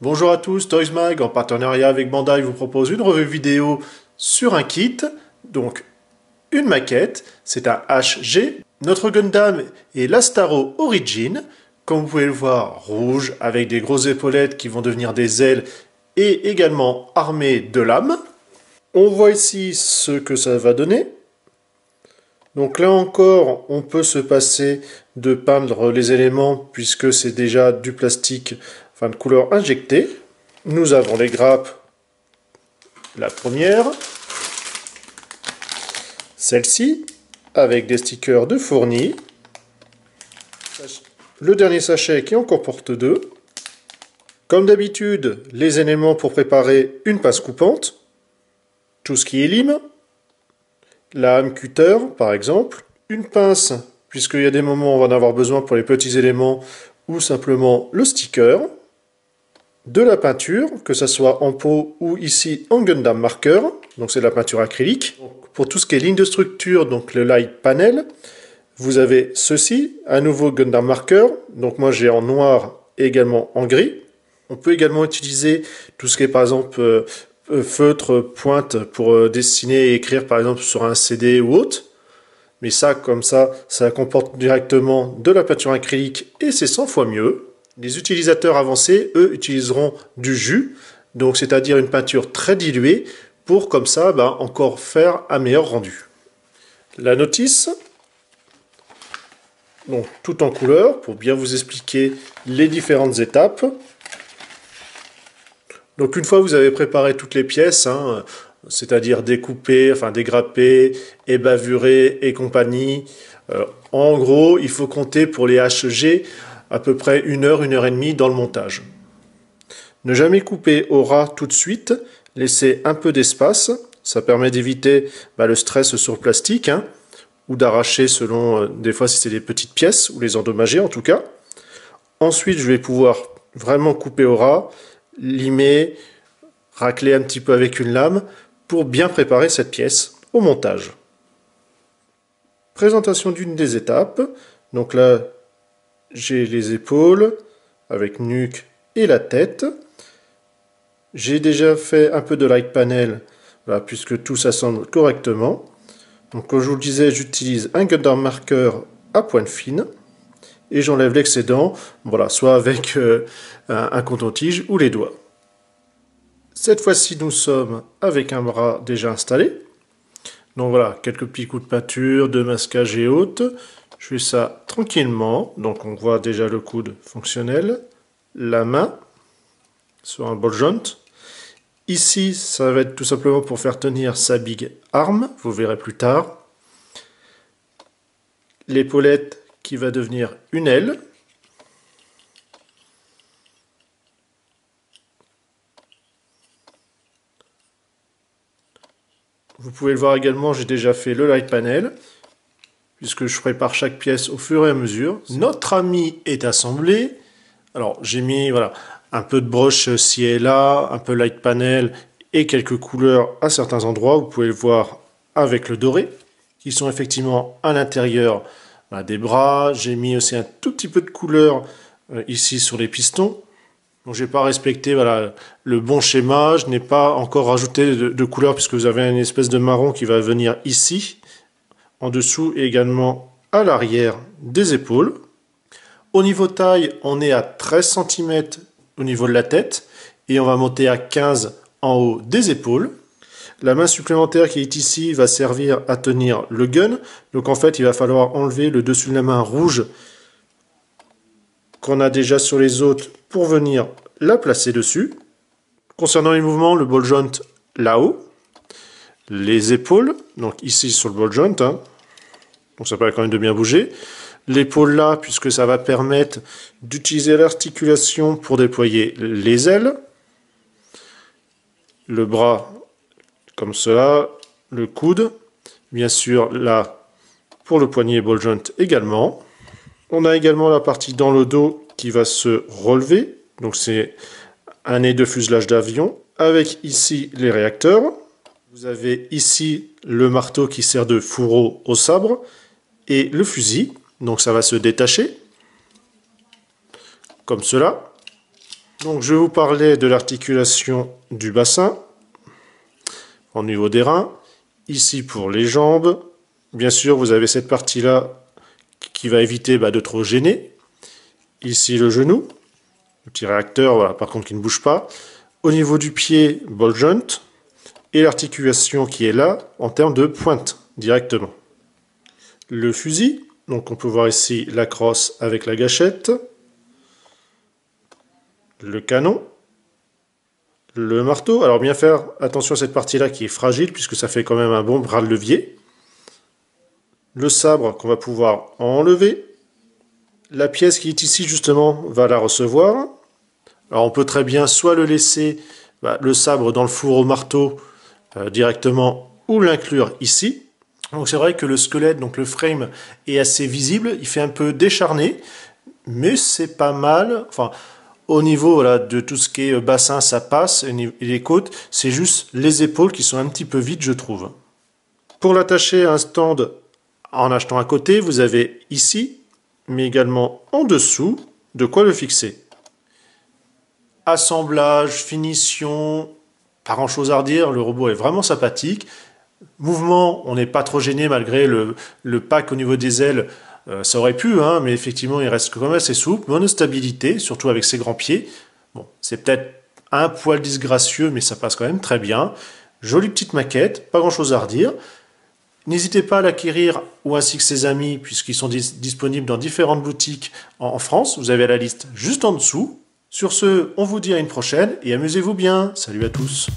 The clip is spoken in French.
Bonjour à tous, ToysMag en partenariat avec Bandai vous propose une revue vidéo sur un kit, donc une maquette, c'est un HG. Notre Gundam est l'Astaro Origin, comme vous pouvez le voir, rouge avec des grosses épaulettes qui vont devenir des ailes et également armé de lames. On voit ici ce que ça va donner. Donc là encore, on peut se passer de peindre les éléments puisque c'est déjà du plastique, enfin de couleur injectée. Nous avons les grappes, la première, celle-ci, avec des stickers de fournis, le dernier sachet qui en comporte deux. Comme d'habitude, les éléments pour préparer une pince coupante, tout ce qui est lime, la hame cutter par exemple, une pince, puisqu'il y a des moments où on va en avoir besoin pour les petits éléments, ou simplement le sticker, de la peinture, que ce soit en pot ou ici en Gundam Marker, donc c'est de la peinture acrylique. Pour tout ce qui est ligne de structure, donc le light panel, vous avez ceci, un nouveau Gundam Marker, donc moi j'ai en noir et également en gris. On peut également utiliser tout ce qui est par exemple feutre, pointe pour dessiner et écrire par exemple sur un CD ou autre. Mais ça, comme ça comporte directement de la peinture acrylique et c'est 100 fois mieux. Les utilisateurs avancés, eux, utiliseront du jus, donc c'est-à-dire une peinture très diluée, pour comme ça encore faire un meilleur rendu. La notice, donc tout en couleur, pour bien vous expliquer les différentes étapes. Donc une fois que vous avez préparé toutes les pièces, c'est-à-dire découper, enfin dégrapper, et bavurer et compagnie, en gros, il faut compter pour les HG à peu près 1 heure, 1 heure et demie dans le montage. Ne jamais couper au ras tout de suite, laisser un peu d'espace, ça permet d'éviter le stress sur le plastique, ou d'arracher selon, des fois si c'est des petites pièces, ou les endommager en tout cas. Ensuite, je vais pouvoir vraiment couper au ras, limer, racler un petit peu avec une lame, pour bien préparer cette pièce au montage. Présentation d'une des étapes, donc là, j'ai les épaules, avec nuque et la tête. J'ai déjà fait un peu de light panel, voilà, puisque tout s'assemble correctement. Donc comme je vous le disais, j'utilise un Gundam Marker à pointe fine. Et j'enlève l'excédent, voilà, soit avec un coton-tige ou les doigts. Cette fois-ci, nous sommes avec un bras déjà installé. Donc voilà, quelques petits coups de peinture, de masquage et autres. Je fais ça tranquillement, donc on voit déjà le coude fonctionnel, la main sur un ball joint. Ici, ça va être tout simplement pour faire tenir sa big arm, vous verrez plus tard. L'épaulette qui va devenir une aile. Vous pouvez le voir également, j'ai déjà fait le light panel, puisque je prépare chaque pièce au fur et à mesure. Notre ami est assemblé. Alors j'ai mis un peu de broche ci et là, un peu light panel et quelques couleurs à certains endroits. Vous pouvez le voir avec le doré, qui sont effectivement à l'intérieur des bras. J'ai mis aussi un tout petit peu de couleur ici sur les pistons. Donc j'ai pas respecté le bon schéma, je n'ai pas encore rajouté de couleur puisque vous avez une espèce de marron qui va venir ici, en dessous et également à l'arrière des épaules. Au niveau taille, on est à 13 cm au niveau de la tête et on va monter à 15 en haut des épaules. La main supplémentaire qui est ici va servir à tenir le gun. Donc en fait, il va falloir enlever le dessus de la main rouge qu'on a déjà sur les autres pour venir la placer dessus. Concernant les mouvements, le ball joint là-haut, les épaules, donc ici sur le ball joint, donc ça permet quand même de bien bouger. L'épaule là, puisque ça va permettre d'utiliser l'articulation pour déployer les ailes. Le bras comme cela, le coude, bien sûr là pour le poignet ball joint également. On a également la partie dans le dos qui va se relever, donc c'est un nez de fuselage d'avion, avec ici les réacteurs. Vous avez ici le marteau qui sert de fourreau au sabre, et le fusil, donc ça va se détacher, comme cela. Donc je vais vous parler de l'articulation du bassin au niveau des reins. Ici pour les jambes. Bien sûr, vous avez cette partie-là qui va éviter de trop gêner. Ici le genou. Le petit réacteur, voilà, par contre qui ne bouge pas. Au niveau du pied, ball joint. Et l'articulation qui est là en termes de pointe directement. Le fusil. Donc on peut voir ici la crosse avec la gâchette. Le canon, le marteau. Alors bien faire attention à cette partie-là qui est fragile puisque ça fait quand même un bon bras de levier. Le sabre qu'on va pouvoir enlever. La pièce qui est ici justement va la recevoir. Alors on peut très bien soit le laisser, le sabre dans le four au marteau directement ou l'inclure ici. Donc c'est vrai que le squelette, donc le frame est assez visible, il fait un peu décharné, mais c'est pas mal. Enfin, au niveau voilà, de tout ce qui est bassin, ça passe, et les côtes, c'est juste les épaules qui sont un petit peu vides, je trouve. Pour l'attacher à un stand en achetant à côté, vous avez ici, mais également en dessous, de quoi le fixer. Assemblage, finition, pas grand chose à redire, le robot est vraiment sympathique. Mouvement, on n'est pas trop gêné malgré le pack au niveau des ailes. Ça aurait pu, hein, mais effectivement, il reste quand même assez souple. Bonne stabilité, surtout avec ses grands pieds. Bon, c'est peut-être un poil disgracieux, mais ça passe quand même très bien. Jolie petite maquette, pas grand-chose à redire. N'hésitez pas à l'acquérir, ou ainsi que ses amis, puisqu'ils sont disponibles dans différentes boutiques en France. Vous avez la liste juste en dessous. Sur ce, on vous dit à une prochaine, et amusez-vous bien. Salut à tous.